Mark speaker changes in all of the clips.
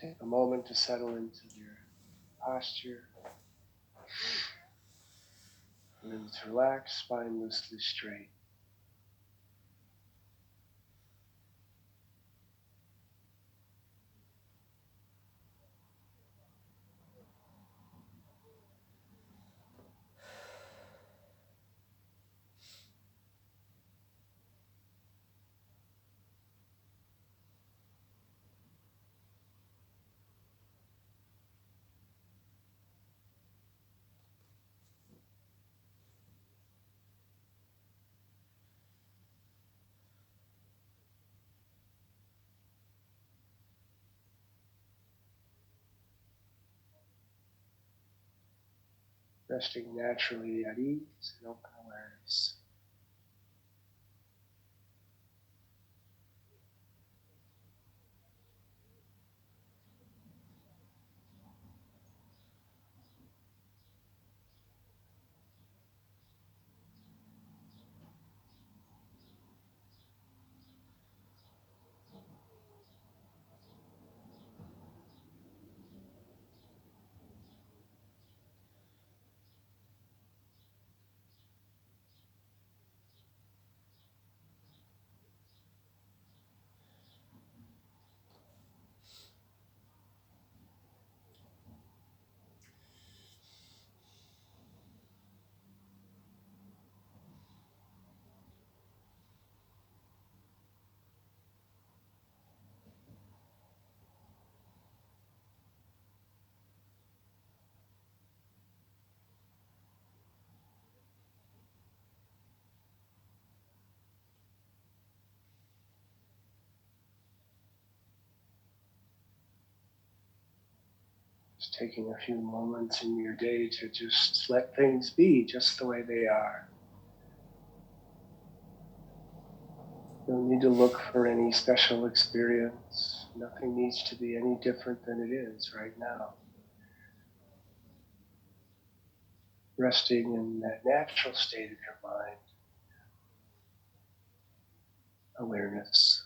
Speaker 1: Take a moment to settle into your posture. Limbs relaxed, spine loosely straight. Resting naturally at ease and open awareness. Just taking a few moments in your day to just let things be just the way they are. You don't need to look for any special experience. Nothing needs to be any different than it is right now. Resting in that natural state of your mind, awareness.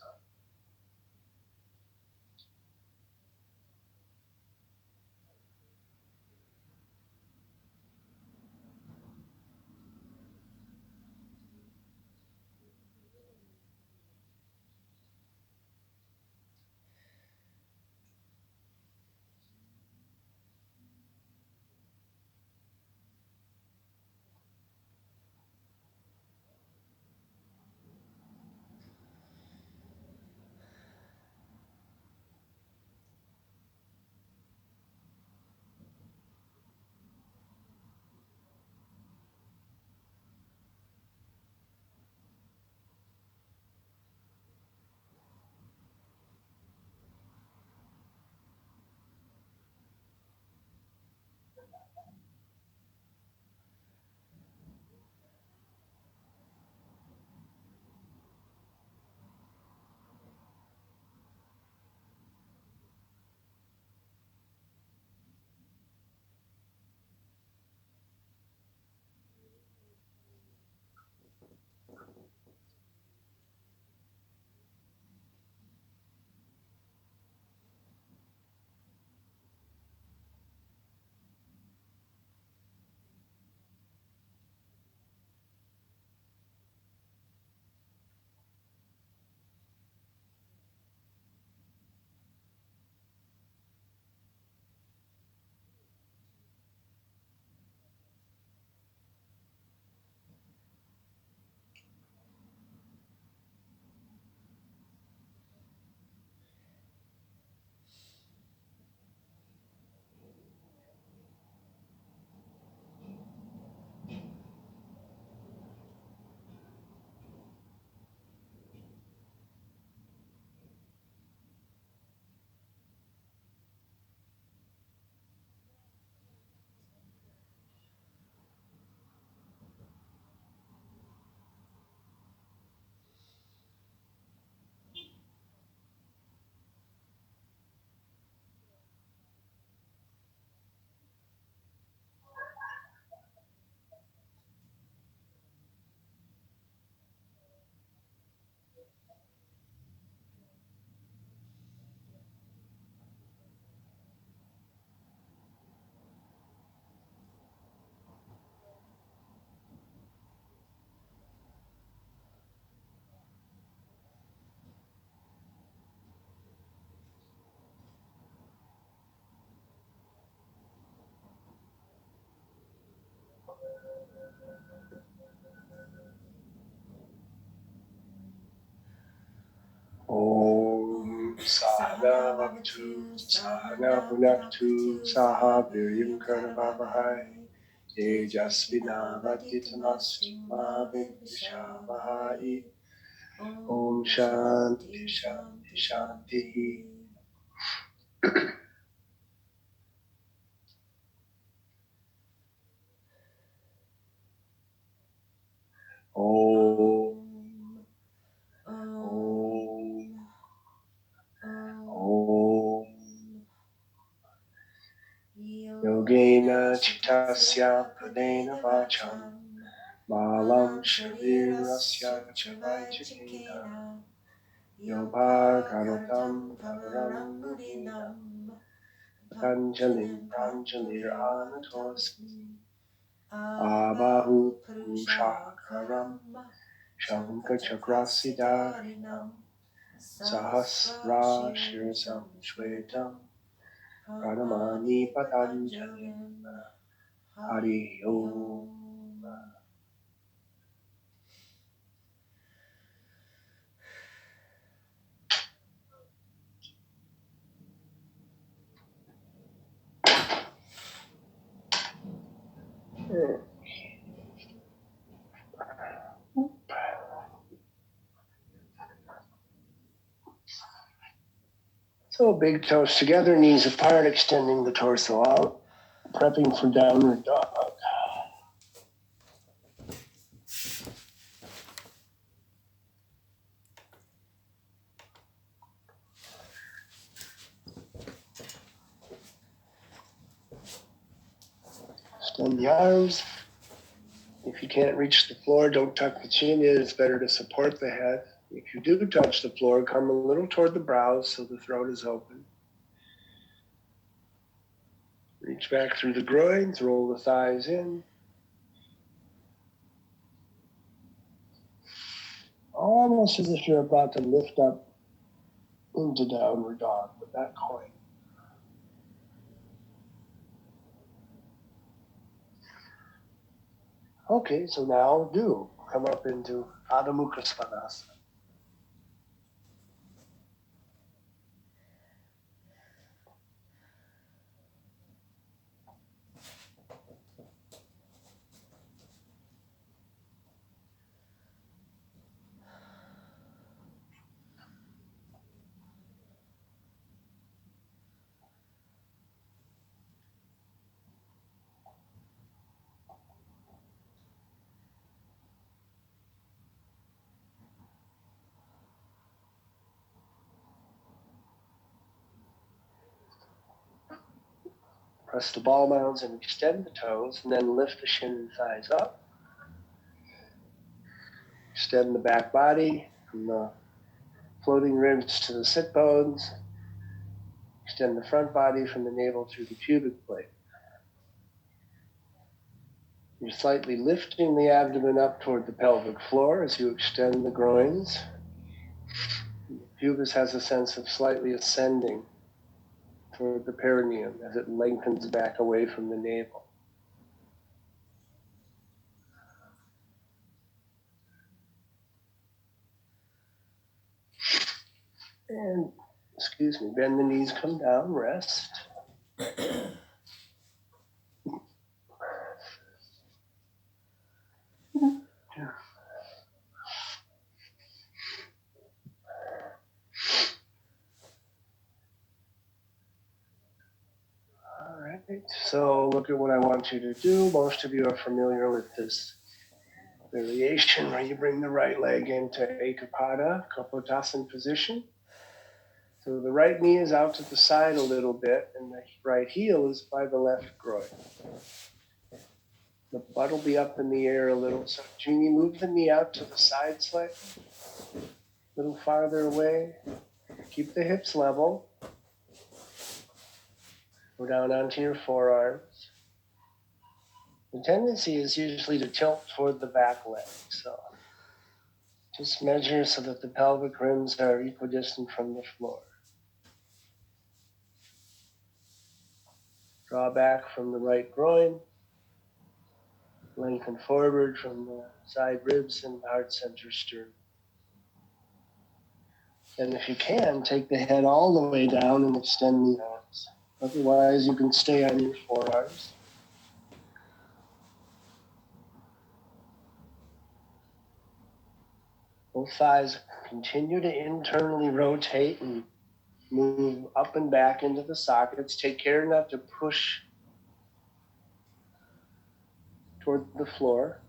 Speaker 1: bhavatu sahana bhunaktu saha viryam karavavahai tejasvinavaditamastu ma vidvishavahai. Om Shanti Shanti Shanti. Om. Om. Om. Yogena Chittasya Pradena Vacham Malam Sharirasya Chavaichikena Yobar Garotam Tavaram Mudinam Patanjalim Pranjalir Anatosmi Abahu Purushakaram Shankar Chakrasidarinam Sahasra Shirsam Shvetam Pranamani Patanjalim. Hari Om. So big toes together, knees apart, extending the torso out, prepping for downward dog. Extend the arms. If you can't reach the floor, don't tuck the chin in. It's better to support the head. If you do touch the floor, come a little toward the brows so the throat is open. Reach back through the groins, roll the thighs in. Almost as if you're about to lift up into downward dog with that coin. Okay, so now come up into Adho Mukha Svanasana. Press the ball mounds and extend the toes, and then lift the shin and thighs up. Extend the back body from the floating ribs to the sit bones. Extend the front body from the navel through the pubic plate. You're slightly lifting the abdomen up toward the pelvic floor as you extend the groins. The pubis has a sense of slightly ascending toward the perineum as it lengthens back away from the navel. And, bend the knees, come down, rest. All right, so look at what I want you to do. Most of you are familiar with this variation where you bring the right leg into Ekapada, Kapotasana position. So the right knee is out to the side a little bit, and the right heel is by the left groin. The butt will be up in the air a little. So Jeannie, move the knee out to the side slightly, a little farther away. Keep the hips level. Go down onto your forearms. The tendency is usually to tilt toward the back leg. So just measure so that the pelvic rims are equidistant from the floor. Draw back from the right groin. Lengthen forward from the side ribs and heart center sternum. And if you can, take the head all the way down and extend the arms. Otherwise, you can stay on your forearms. Both thighs continue to internally rotate and move up and back into the sockets. Take care not to push toward the floor.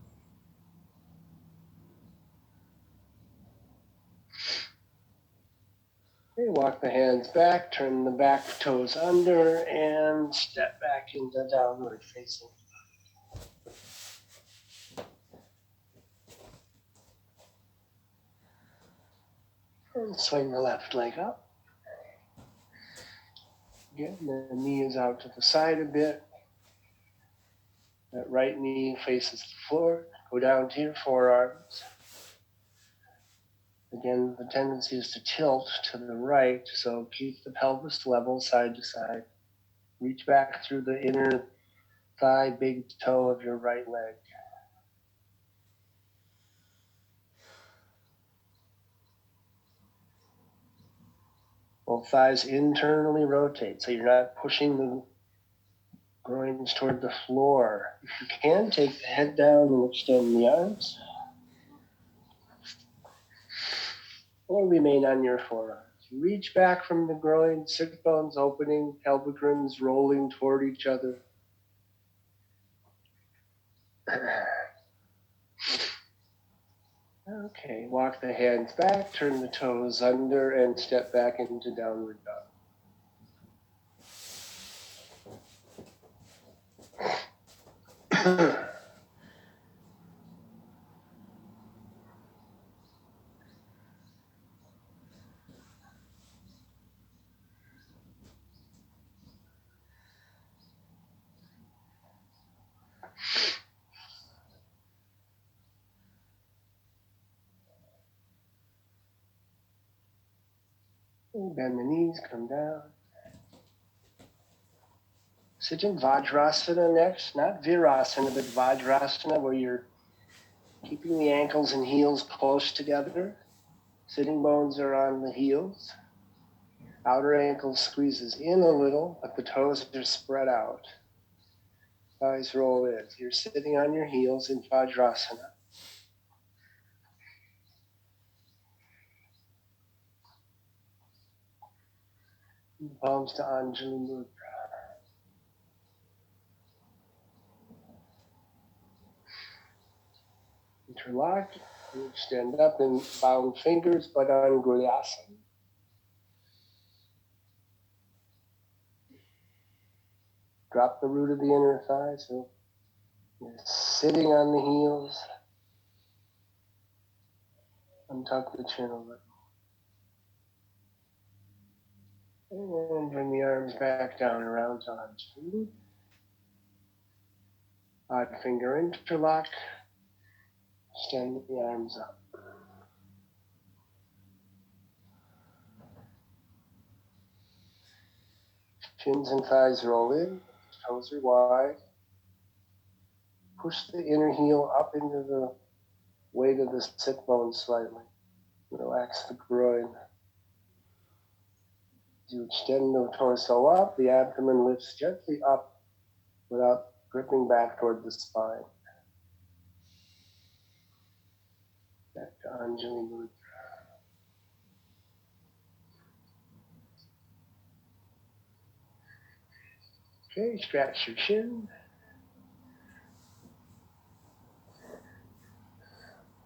Speaker 1: Okay, walk the hands back, turn the back toes under, and step back into downward facing. And swing the left leg up. Again, the knee is out to the side a bit. That right knee faces the floor. Go down to your forearms. Again, the tendency is to tilt to the right, so keep the pelvis level side to side. Reach back through the inner thigh, big toe of your right leg. Both thighs internally rotate, so you're not pushing the groins toward the floor. If you can, take the head down and extend the arms. Or remain on your forearms. Reach back from the groin, sit bones opening, pelvic rims rolling toward each other. Okay, walk the hands back, turn the toes under, and step back into downward dog. Bend the knees, come down. Sit in Vajrasana next, not Virasana, but Vajrasana, where you're keeping the ankles and heels close together. Sitting bones are on the heels. Outer ankle squeezes in a little, but the toes are spread out. Thighs roll in. You're sitting on your heels in Vajrasana. Palms to Anjali Mudra. Interlock. You stand up in bound fingers, but on Gulyasana. Drop the root of the inner thigh, so you're sitting on the heels. Untuck the chin a little. And bring the arms back down around to Anjali. Odd finger interlock. Extend the arms up. Shins and thighs roll in. Toes are wide. Push the inner heel up into the weight of the sit bones slightly. Relax the groin. As you extend the torso up, the abdomen lifts gently up without gripping back toward the spine. Back to Anjali Mudra. Okay, scratch your chin.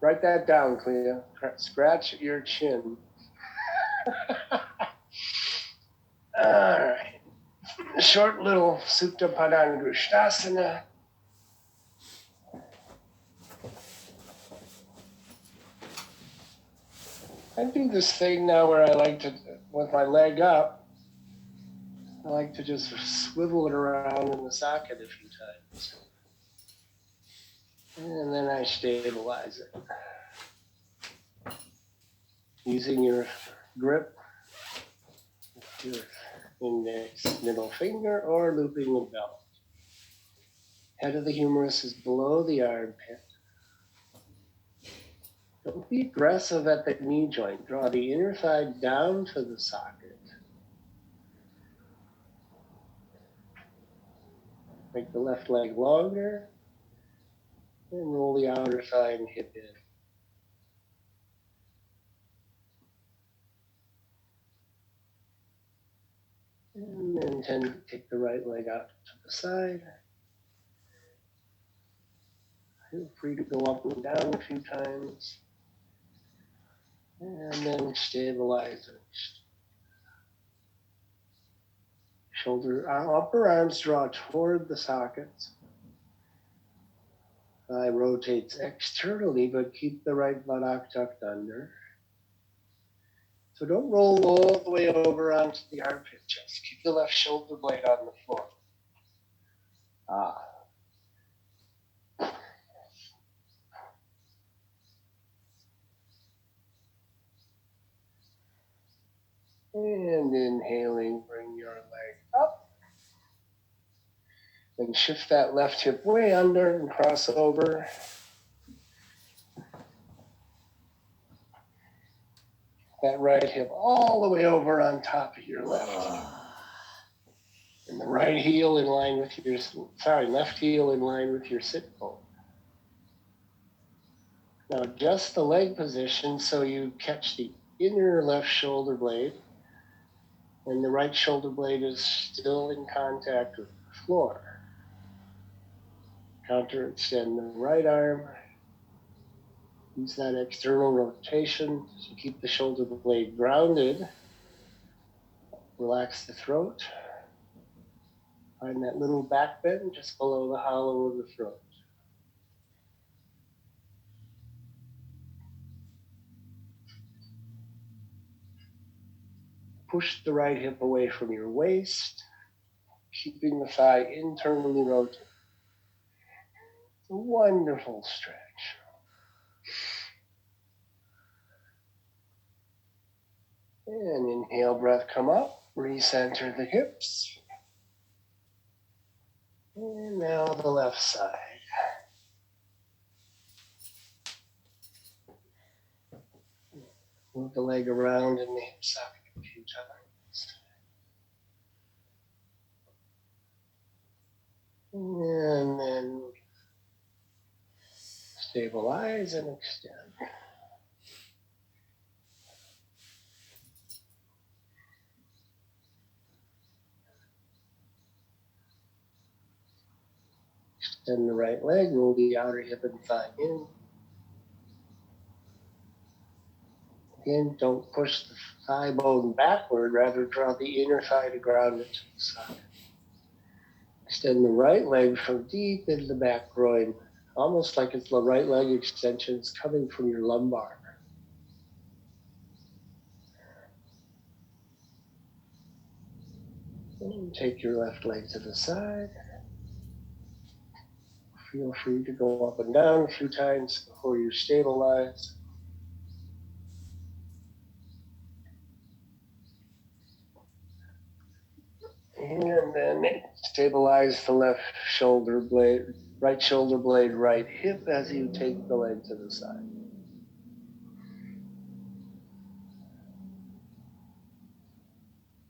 Speaker 1: Write that down, Clea. Scratch your chin. All right. Short little Supta Padangusthasana. I do this thing now where I like to, with my leg up, I like to just swivel it around in the socket a few times. And then I stabilize it. Using your grip, your index, middle finger, or looping the belt. Head of the humerus is below the armpit. Don't be aggressive at the knee joint. Draw the inner thigh down to the socket. Make the left leg longer. And roll the outer thigh and hip in. And then take the right leg out to the side. Feel free to go up and down a few times. And then stabilize it. Upper arms draw toward the sockets. Thigh rotates externally, but keep the right buttock tucked under. So don't roll all the way over onto the armpit chest. Keep the left shoulder blade on the floor. And inhaling, bring your leg up. Then shift that left hip way under and cross over. That right hip all the way over on top of your left. And the right heel in line with your, left heel in line with your sit bone. Now adjust the leg position so you catch the inner left shoulder blade and the right shoulder blade is still in contact with the floor. Counter extend the right arm. Use that external rotation to keep the shoulder blade grounded. Relax the throat. Find that little back bend just below the hollow of the throat. Push the right hip away from your waist, keeping the thigh internally rotated. It's a wonderful stretch. And inhale, breath, come up. Recenter the hips. And now the left side. Move the leg around in the hip socket a few times. And then stabilize and extend. Extend the right leg, roll the outer hip and thigh in. Again, don't push the thigh bone backward, rather draw the inner thigh to ground it to the socket. Extend the right leg from deep in the back groin, almost like it's the right leg extension is coming from your lumbar. And take your left leg to the side. Feel free to go up and down a few times before you stabilize. And then stabilize the left shoulder blade, right hip as you take the leg to the side.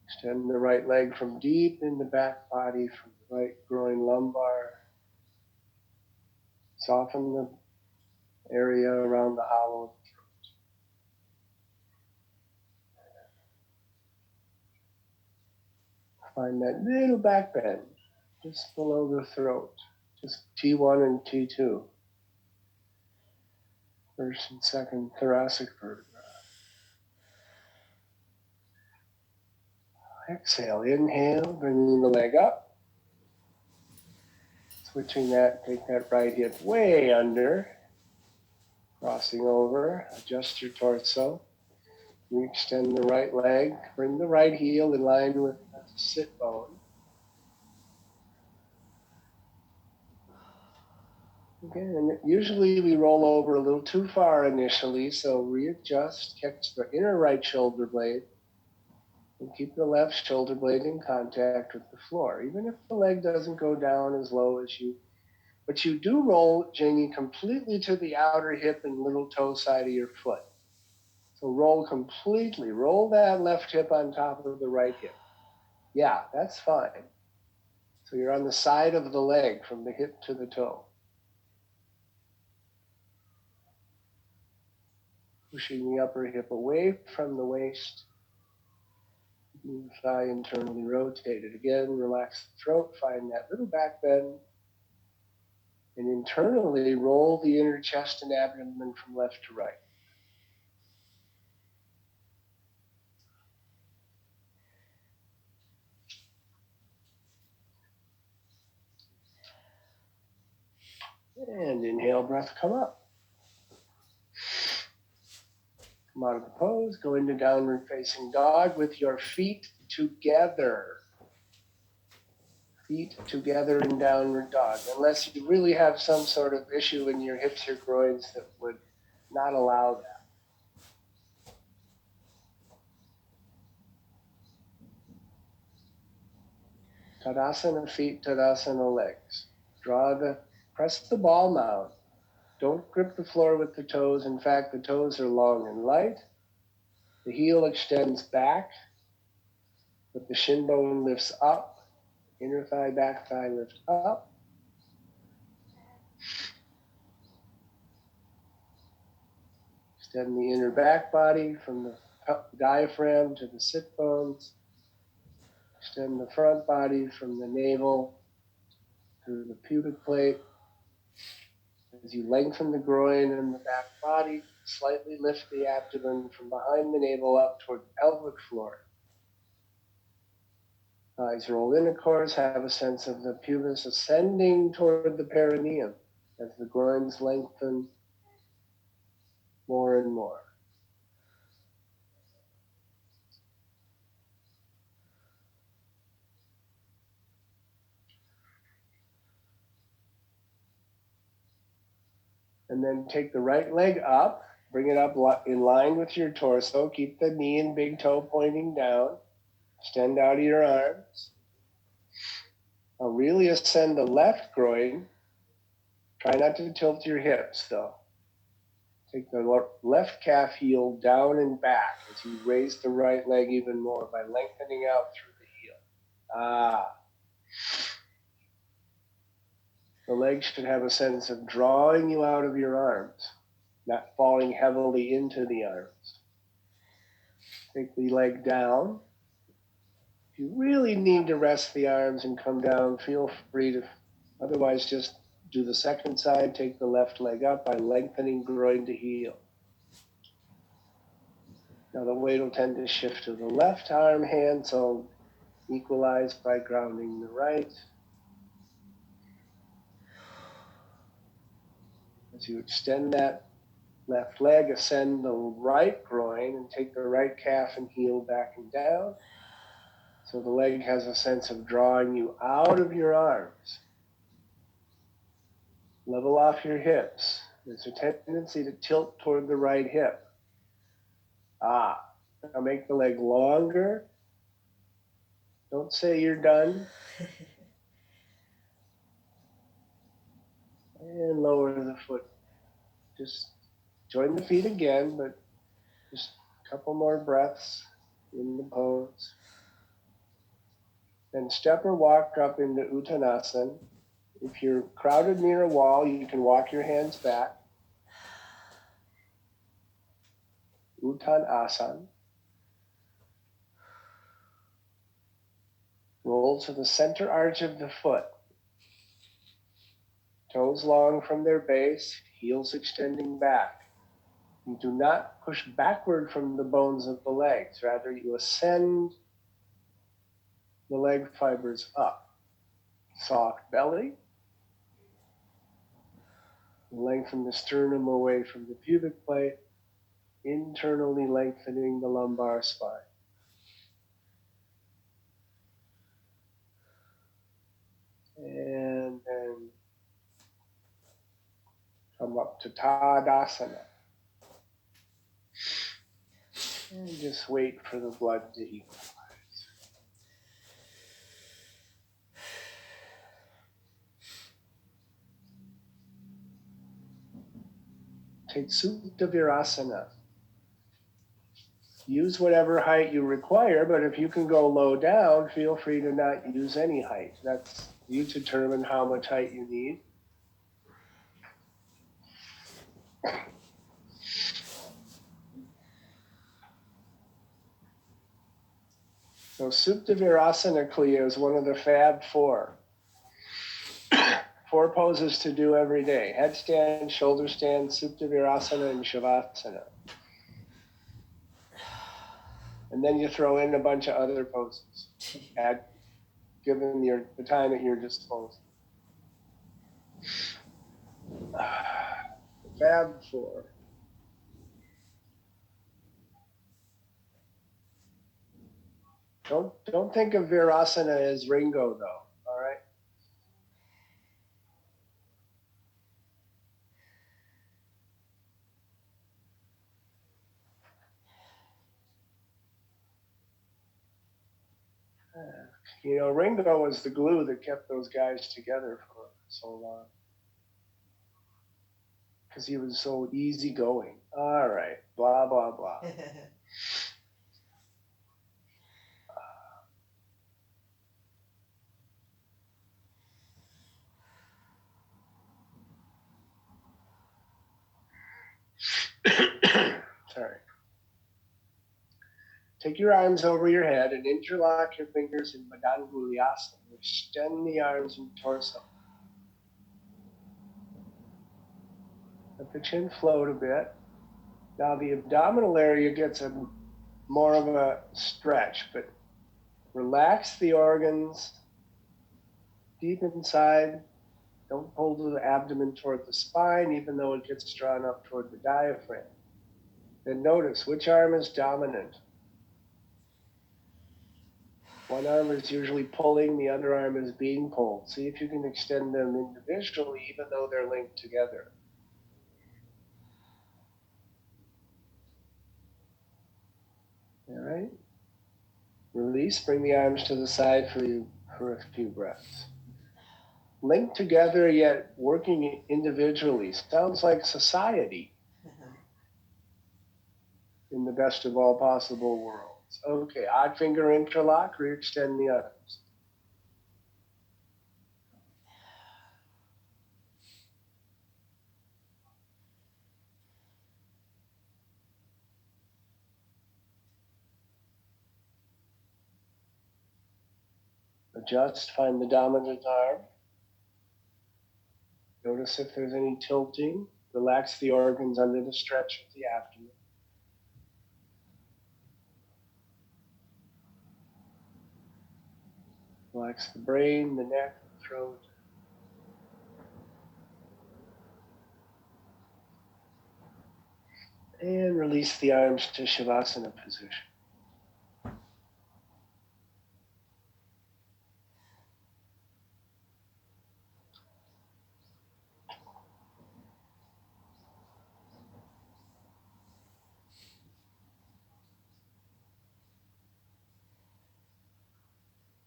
Speaker 1: Extend the right leg from deep in the back body, from the right groin lumbar. Soften the area around the hollow of the throat. Find that little back bend just below the throat, just T1 and T2. First and second thoracic vertebra. Exhale, inhale, bringing the leg up. Switching that, take that right hip way under. Crossing over, adjust your torso. You extend the right leg, bring the right heel in line with the sit bone. Again, usually we roll over a little too far initially, so readjust, catch the inner right shoulder blade, and keep the left shoulder blade in contact with the floor. Even if the leg doesn't go down as low as you But you do roll, Jamie, completely to the outer hip and little toe side of your foot. So roll completely. Roll that left hip on top of the right hip. Yeah, that's fine. So you're on the side of the leg from the hip to the toe. Pushing the upper hip away from the waist. Keeping the thigh internally rotated. Again, relax the throat. Find that little back bend. And internally roll the inner chest and abdomen from left to right. And inhale, breath, come up. Come out of the pose, go into downward facing dog with your feet together. Feet together in downward dog. Unless you really have some sort of issue in your hips or groins that would not allow that. Tadasana feet, Tadasana legs. Press the ball mound. Don't grip the floor with the toes. In fact, the toes are long and light. The heel extends back, but the shin bone lifts up. Inner thigh, back thigh lift up. Extend the inner back body from the diaphragm to the sit bones. Extend the front body from the navel to the pubic plate. As you lengthen the groin and the back body, slightly lift the abdomen from behind the navel up toward the pelvic floor. Eyes roll in, of course, have a sense of the pubis ascending toward the perineum as the groins lengthen more and more. And then take the right leg up, bring it up in line with your torso. Keep the knee and big toe pointing down. Extend out of your arms. Now really ascend the left groin. Try not to tilt your hips, though. Take the left calf heel down and back as you raise the right leg even more by lengthening out through the heel. The leg should have a sense of drawing you out of your arms, not falling heavily into the arms. Take the leg down. If you really need to rest the arms and come down, feel free to. Otherwise, just do the second side. Take the left leg up by lengthening groin to heel. Now the weight will tend to shift to the left arm, hand, so equalize by grounding the right. As you extend that left leg, ascend the right groin and take the right calf and heel back and down. So the leg has a sense of drawing you out of your arms. Level off your hips. There's a tendency to tilt toward the right hip. Now make the leg longer. Don't say you're done. And lower the foot. Just join the feet again, but just a couple more breaths in the pose. Then step or walk up into Uttanasana. If you're crowded near a wall, you can walk your hands back. Uttanasana. Roll to the center arch of the foot. Toes long from their base, heels extending back. You do not push backward from the bones of the legs. Rather, you ascend the leg fibers up. Soft belly. Lengthen the sternum away from the pubic plate, internally lengthening the lumbar spine. And then come up to Tadasana. And just wait for the blood to equalize. take Supta Virasana. Use whatever height you require, but if you can go low down, feel free to not use any height. That's you determine how much height you need. So Supta Virasana Kriya is one of the Fab Four. 4 poses to do every day: headstand, shoulder stand, Supta Virasana, and Shavasana. And then you throw in a bunch of other poses, given the time at your disposal. Fab Four. Don't think of Virasana as Ringo, though. All right. Ringo was the glue that kept those guys together for so long, because he was so easygoing. All right, blah blah blah. Sorry. Take your arms over your head and interlock your fingers in Madangulyasana. Extend the arms and torso. Let the chin float a bit. Now the abdominal area gets more of a stretch, but relax the organs deep inside. Don't pull the abdomen toward the spine, even though it gets drawn up toward the diaphragm. Then notice which arm is dominant. One arm is usually pulling, the other arm is being pulled. See if you can extend them individually, even though they're linked together. All right. Release, bring the arms to the side for a few breaths. Linked together yet working individually. Sounds like society in the best of all possible worlds. Okay, odd finger interlock, re-extend the arms. Adjust, find the dominant arm. Notice if there's any tilting. Relax the organs under the stretch of the abdomen. Relax the brain, the neck, the throat. And release the arms to Shavasana position.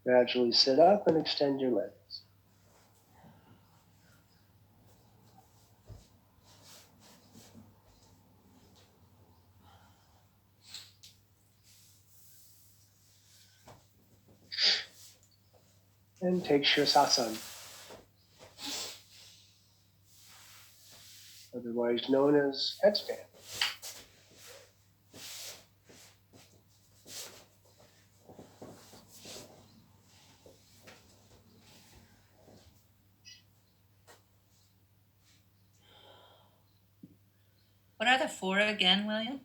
Speaker 1: Gradually sit up and extend your legs. And take Shirsasana, otherwise known as headstand.
Speaker 2: What are the 4 again, William?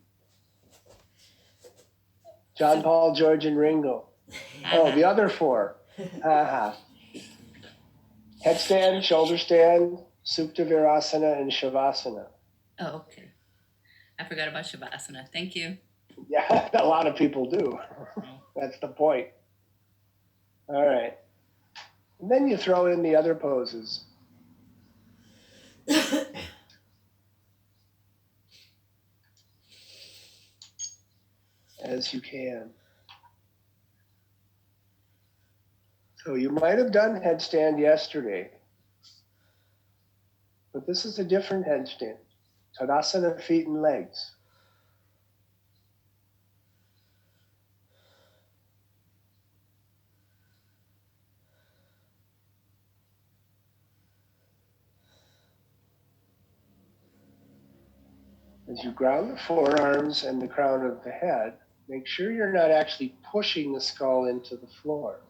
Speaker 1: John, Paul, George, and Ringo. Oh, the other 4. Headstand, shoulder stand, Supta Virasana, and Shavasana.
Speaker 2: Oh, okay. I forgot about Shavasana. Thank you.
Speaker 1: Yeah, a lot of people do. That's the point. All right. And then you throw in the other poses. As you can. So you might have done headstand yesterday, but this is a different headstand. Tadasana, feet and legs. As you ground the forearms and the crown of the head, make sure you're not actually pushing the skull into the floor.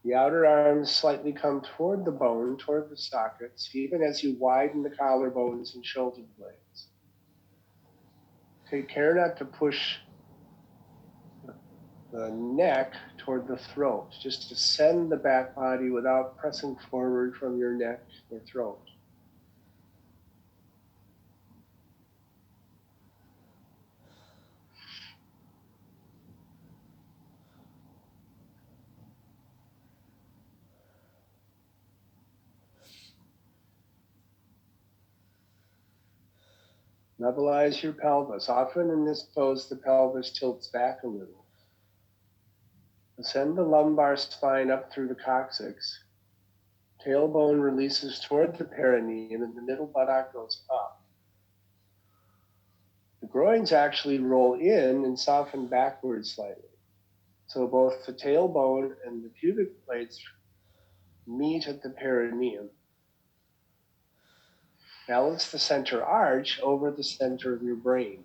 Speaker 1: The outer arms slightly come toward the bone, toward the sockets, even as you widen the collarbones and shoulder blades. Take care not to push the neck toward the throat. Just descend the back body without pressing forward from your neck or throat. Levelize your pelvis. Often in this pose, the pelvis tilts back a little. Ascend the lumbar spine up through the coccyx. Tailbone releases toward the perineum and the middle buttock goes up. The groins actually roll in and soften backwards slightly. So both the tailbone and the pubic blades meet at the perineum. Balance the center arch over the center of your brain.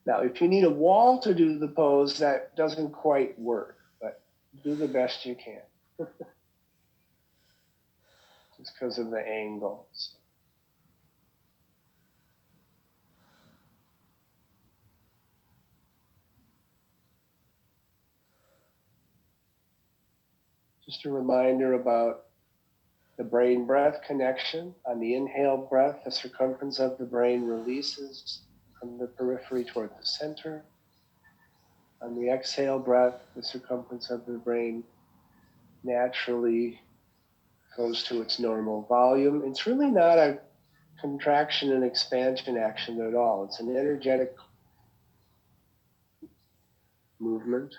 Speaker 1: Now, if you need a wall to do the pose, that doesn't quite work, but do the best you can. Just because of the angles. Just a reminder about the brain-breath connection. On the inhale breath, the circumference of the brain releases from the periphery toward the center. On the exhale breath, the circumference of the brain naturally goes to its normal volume. It's really not a contraction and expansion action at all. It's an energetic movement.